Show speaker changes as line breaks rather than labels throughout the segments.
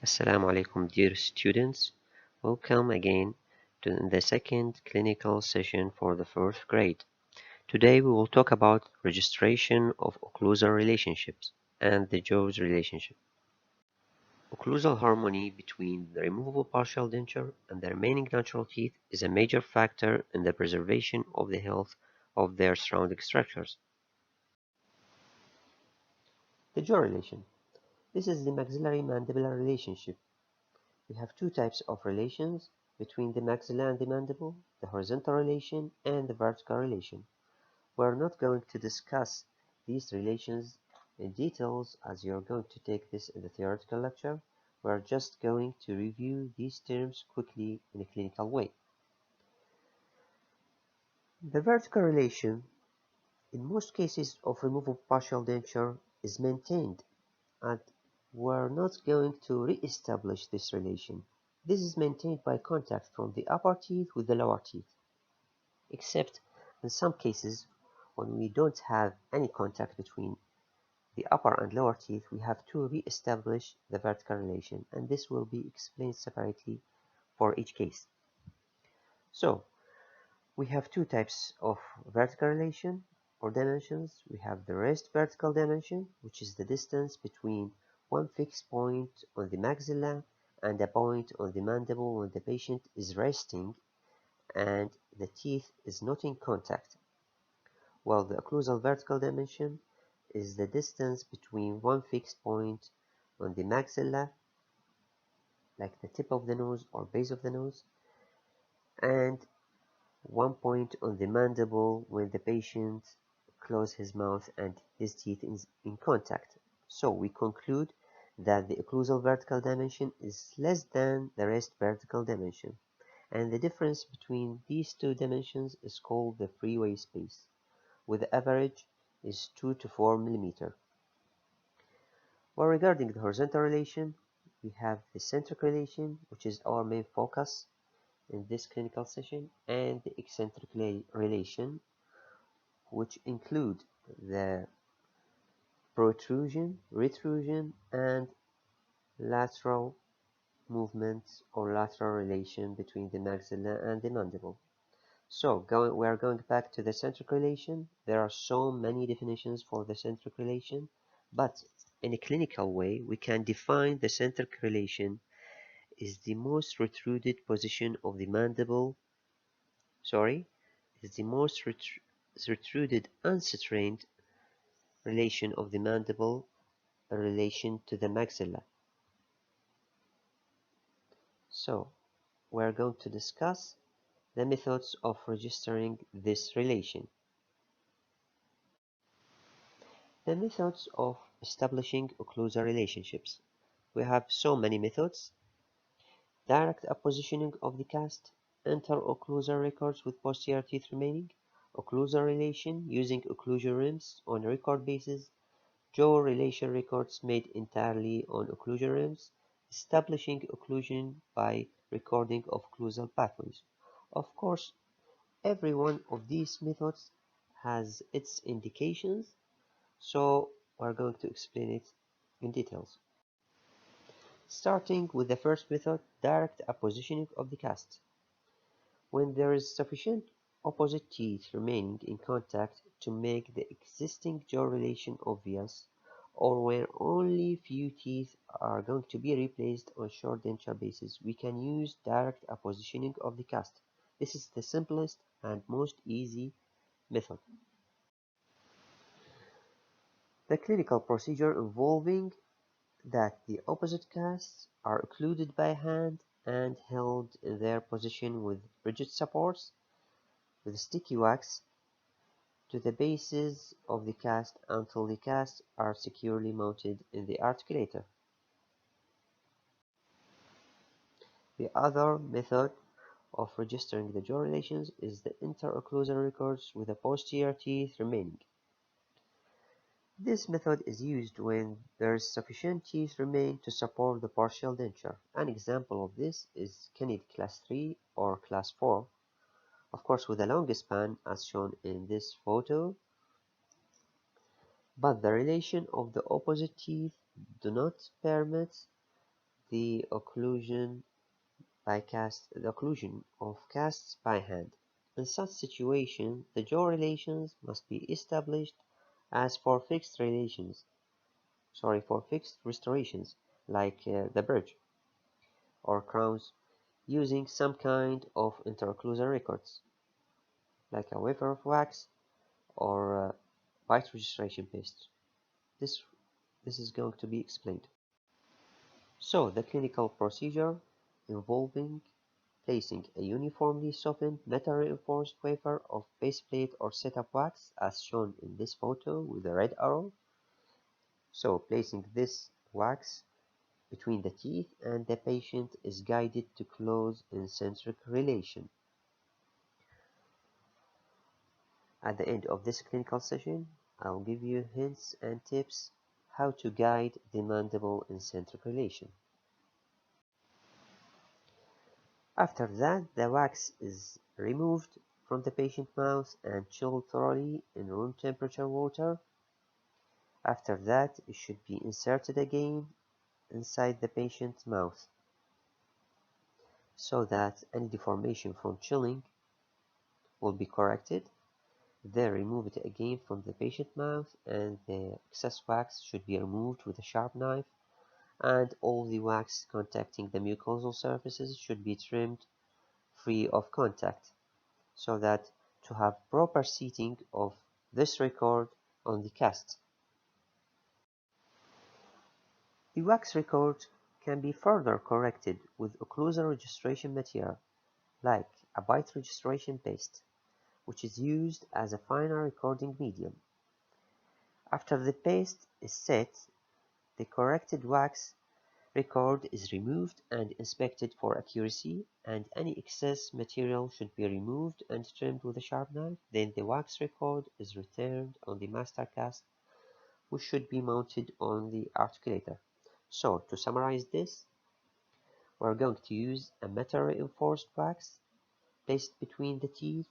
Assalamu alaikum, dear students. Welcome again to the second clinical session for the fourth grade. Today we will talk about registration of occlusal relationships and the jaws relationship. Occlusal harmony between the removable partial denture and the remaining natural teeth is a major factor in the preservation of the health of their surrounding structures. The jaw relation. This is the maxillary-mandibular relationship. We have two types of relations between the maxilla and the mandible, the horizontal relation and the vertical relation. We're not going to discuss these relations in details as you're going to take this in the theoretical lecture. We're just going to review these terms quickly in a clinical way. The vertical relation, in most cases of removable partial denture, is maintained, and we're not going to re-establish this relation. This is maintained by contact from the upper teeth with the lower teeth, except in some cases when we don't have any contact between the upper and lower teeth, we have to re-establish the vertical relation, and this will be explained separately for each case. So, we have two types of vertical relation or dimensions. We have the rest vertical dimension, which is the distance between one fixed point on the maxilla and a point on the mandible when the patient is resting and the teeth is not in contact, while the occlusal vertical dimension is the distance between one fixed point on the maxilla, like the tip of the nose or base of the nose, and one point on the mandible when the patient closes his mouth and his teeth is in contact. So we conclude that the occlusal vertical dimension is less than the rest vertical dimension, and the difference between these two dimensions is called the freeway space, with the average is 2 to 4 millimeter. Well, regarding the horizontal relation, we have the centric relation, which is our main focus in this clinical session, and the eccentric relation, which include the protrusion, retrusion, and lateral movements or lateral relation between the maxilla and the mandible. So we are going back to the centric relation. There are so many definitions for the centric relation, but in a clinical way, we can define the centric relation is the most retruded position of the mandible, is the most retruded unstrained relation of the mandible in relation to the maxilla. So, we are going to discuss the methods of registering this relation. The methods of establishing occlusal relationships. We have so many methods. Direct appositioning of the cast, interocclusal records with posterior teeth remaining, occlusal relation using occlusion rims on record basis, jaw relation records made entirely on occlusion rims, establishing occlusion by recording of occlusal pathways. Of course, every one of these methods has its indications, so we're going to explain it in details. Starting with the first method, direct appositioning of the cast. When there is sufficient opposite teeth remaining in contact to make the existing jaw relation obvious, or when only few teeth are going to be replaced on short denture basis, we can use direct appositioning of the cast. This is the simplest and most easy method. The clinical procedure involving that the opposite casts are occluded by hand and held in their position with rigid supports with sticky wax to the bases of the cast until the casts are securely mounted in the articulator. The other method of registering the jaw relations is the interocclusal records with the posterior teeth remaining. This method is used when there is sufficient teeth remain to support the partial denture. An example of this is canid class 3 or class 4, of course with a longer span as shown in this photo, but the relation of the opposite teeth do not permit the occlusion the occlusion of casts by hand. In such situation, the jaw relations must be established as for for fixed restorations, like the bridge or crowns, using some kind of interocclusal records, like a wafer of wax or bite registration paste. This, this is going to be explained. So, the clinical procedure involving placing a uniformly softened metal-reinforced wafer of base plate or setup wax, as shown in this photo with the red arrow. So, placing this wax between the teeth and the patient is guided to close in centric relation. At the end of this clinical session, I'll give you hints and tips how to guide the mandible in centric relation. After that, the wax is removed from the patient's mouth and chilled thoroughly in room temperature water. After that, it should be inserted again inside the patient's mouth so that any deformation from chilling will be corrected. Then remove it again from the patient's mouth, and the excess wax should be removed with a sharp knife, and all the wax contacting the mucosal surfaces should be trimmed free of contact, so that to have proper seating of this record on the cast. The wax record can be further corrected with occlusal registration material, like a bite registration paste, which is used as a final recording medium. After the paste is set, the corrected wax record is removed and inspected for accuracy, and any excess material should be removed and trimmed with a sharp knife. Then the wax record is returned on the master cast, which should be mounted on the articulator. So, to summarize this, we're going to use a metal-reinforced wax placed between the teeth,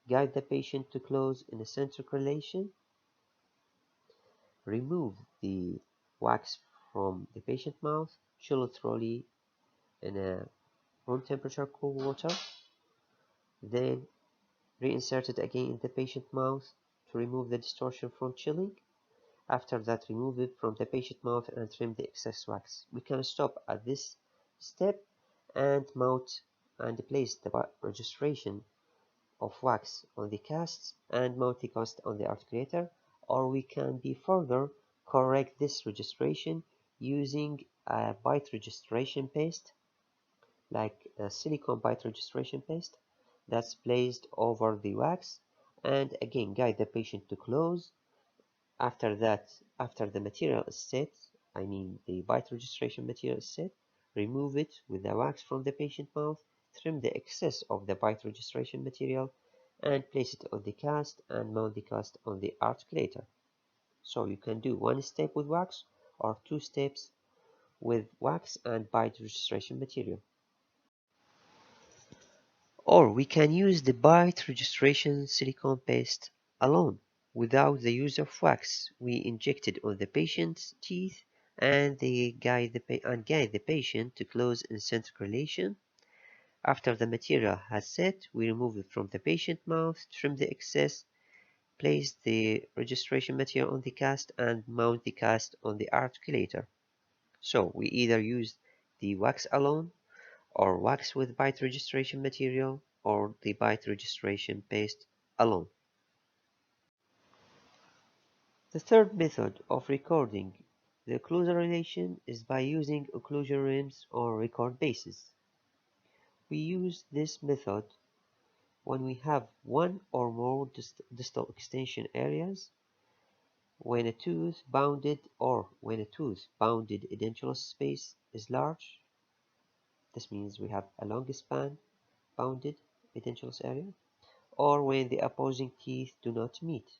guide the patient to close in a centric relation, remove the wax from the patient's mouth, chill it thoroughly in a room temperature cool water, then reinsert it again in the patient's mouth to remove the distortion from chilling. After that, remove it from the patient's mouth and trim the excess wax. We can stop at this step and mount and place the registration of wax on the casts and mount the cast on the articulator, or we can be further correct this registration using a bite registration paste, like a silicone bite registration paste that's placed over the wax, and again guide the patient to close. After that, after the material is set, I mean the bite registration material is set, remove it with the wax from the patient's mouth, trim the excess of the bite registration material, and place it on the cast and mount the cast on the articulator. So you can do one step with wax or two steps with wax and bite registration material. Or we can use the bite registration silicone paste alone, without the use of wax. We inject it on the patient's teeth and guide the patient to close in centric relation. After the material has set, we remove it from the patient's mouth, trim the excess, place the registration material on the cast, and mount the cast on the articulator. So we either use the wax alone, or wax with bite registration material, or the bite registration paste alone. The third method of recording the occlusal relation is by using occlusion rims or record bases. We use this method when we have one or more distal extension areas, when a tooth bounded edentulous space is large. This means we have a long span bounded edentulous area, or when the opposing teeth do not meet.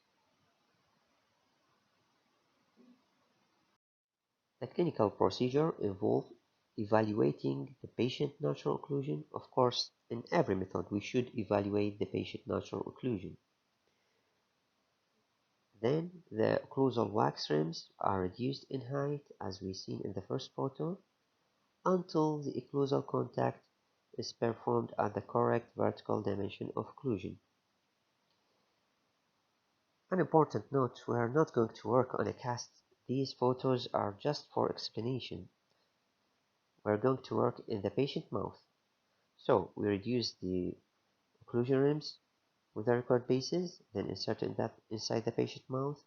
The clinical procedure involves evaluating the patient natural occlusion. Of course, in every method we should evaluate the patient natural occlusion. Then the occlusal wax rims are reduced in height, as we seen in the first photo. until the occlusal contact is performed at the correct vertical dimension of occlusion. An important note, we are not going to work on a cast. These photos are just for explanation. We are going to work in the patient mouth. So we reduce the occlusion rims with the record bases, then insert that inside the patient mouth.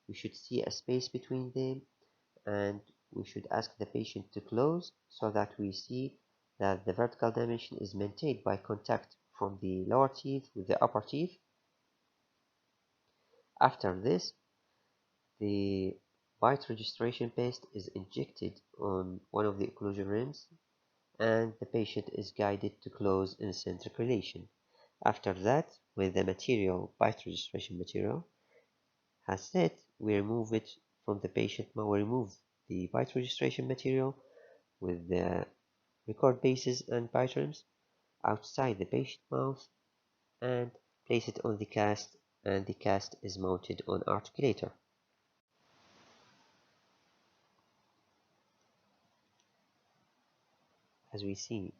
We should see a space between them, and we should ask the patient to close so that we see that the vertical dimension is maintained by contact from the lower teeth with the upper teeth. After this, the bite registration paste is injected on one of the occlusion rims, and the patient is guided to close in eccentric relation. After that, when the bite registration material has set, we remove it from the patient. We remove the bite registration material with the record bases and bite rims outside the patient mouth and place it on the cast, and the cast is mounted on articulator. As we see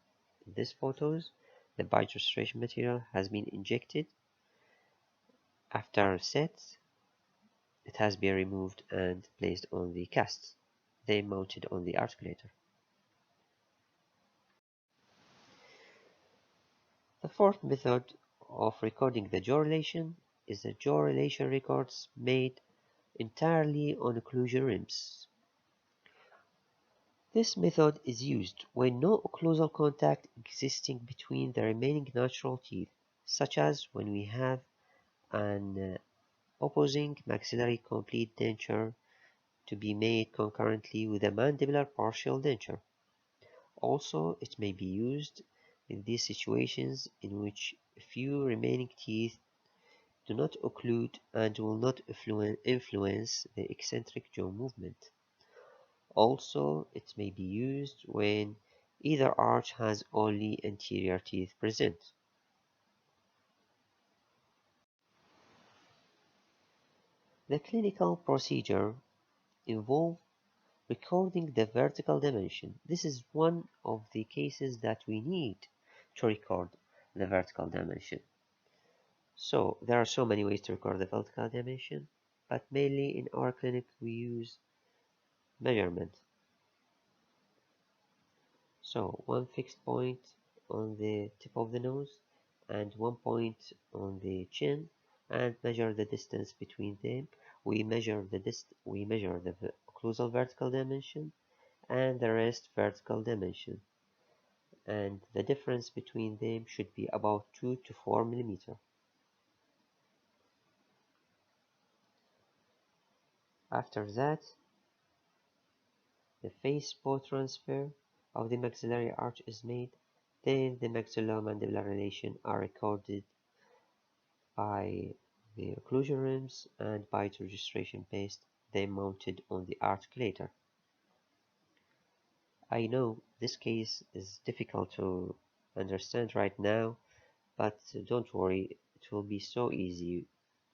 in these photos, the bite registration material has been injected. After set, it has been removed and placed on the cast, then mounted on the articulator. The fourth method of recording the jaw relation is the jaw relation records made entirely on occlusion rims. This method is used when no occlusal contact existing between the remaining natural teeth, such as when we have an opposing maxillary complete denture to be made concurrently with a mandibular partial denture. Also, it may be used in these situations in which few remaining teeth do not occlude and will not influence the eccentric jaw movement. Also, it may be used when either arch has only anterior teeth present. The clinical procedure involves recording the vertical dimension. This is one of the cases that we need to record the vertical dimension. So there are so many ways to record the vertical dimension, but mainly in our clinic we use measurement. So one fixed point on the tip of the nose and one point on the chin, and measure the distance between them. We measure the occlusal vertical dimension and the rest vertical dimension, and the difference between them should be about 2 to 4 millimeters. After that, the face bow transfer of the maxillary arch is made, then the maxillomandibular relation are recorded by the occlusion rims and bite registration paste, then mounted on the articulator. I know this case is difficult to understand right now, but don't worry, it will be so easy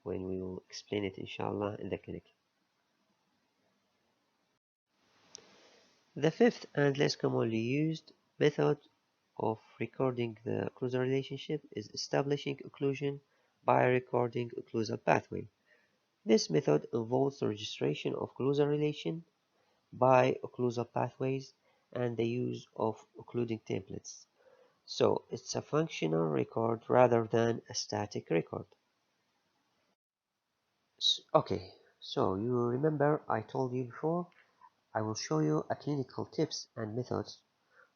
when we will explain it inshallah in the clinic. The fifth and less commonly used method of recording the occlusal relationship is establishing occlusion by recording occlusal pathway. This method involves the registration of occlusal relation by occlusal pathways and the use of occluding templates. So it's a functional record rather than a static record. Okay, so you remember I told you before, I will show you a clinical tips and methods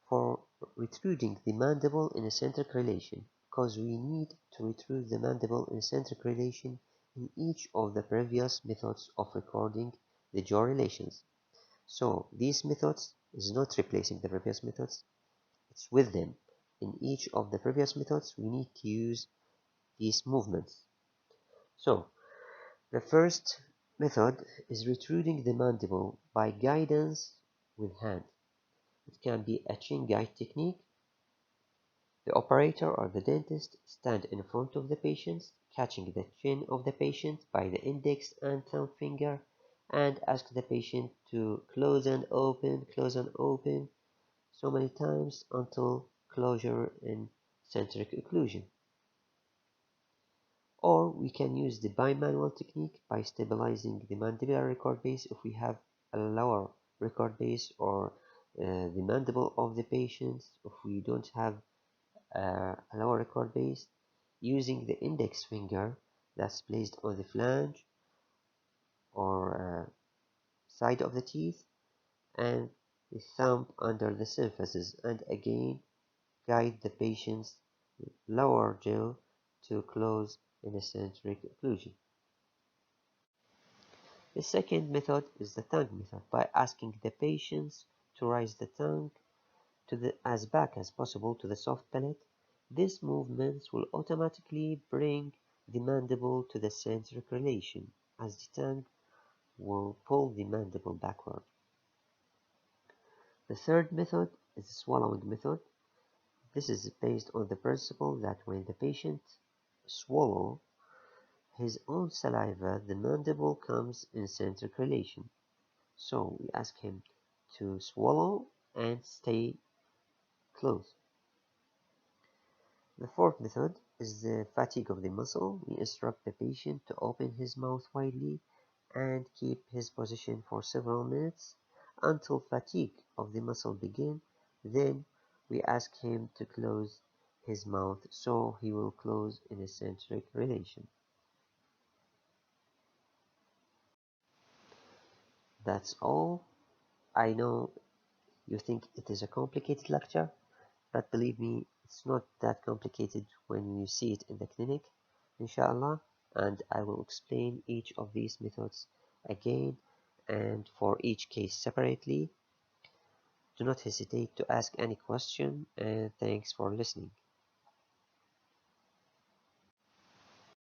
for retruding the mandible in eccentric relation, because we need to retrude the mandible in eccentric relation in each of the previous methods of recording the jaw relations. So these methods is not replacing the previous methods, it's with them. In each of the previous methods we need to use these movements. So the first method is retruding the mandible by guidance with hand. It can be a chin guide technique. The operator or the dentist stand in front of the patient, catching the chin of the patient by the index and thumb finger, and ask the patient to close and open so many times until closure in centric occlusion. Or we can use the bimanual technique by stabilizing the mandibular record base if we have a lower record base, or the mandible of the patient if we don't have a lower record base, using the index finger that's placed on the flange or side of the teeth, and the thumb under the surfaces, and again guide the patient's lower jaw to close in a centric occlusion. The second method is the tongue method, by asking the patients to raise the tongue as back as possible to the soft palate. These movements will automatically bring the mandible to the centric relation, as the tongue will pull the mandible backward. The third method is the swallowing method. This is based on the principle that when the patient swallows his own saliva, the mandible comes in centric relation. So we ask him to swallow and stay closed. The fourth method is the fatigue of the muscle. We instruct the patient to open his mouth widely and keep his position for several minutes until fatigue of the muscle begins. Then we ask him to close his mouth, so he will close in a centric relation. That's all. I know you think it is a complicated lecture, but believe me, it's not that complicated when you see it in the clinic, inshallah, and I will explain each of these methods again and for each case separately. Do not hesitate to ask any question, and thanks for listening.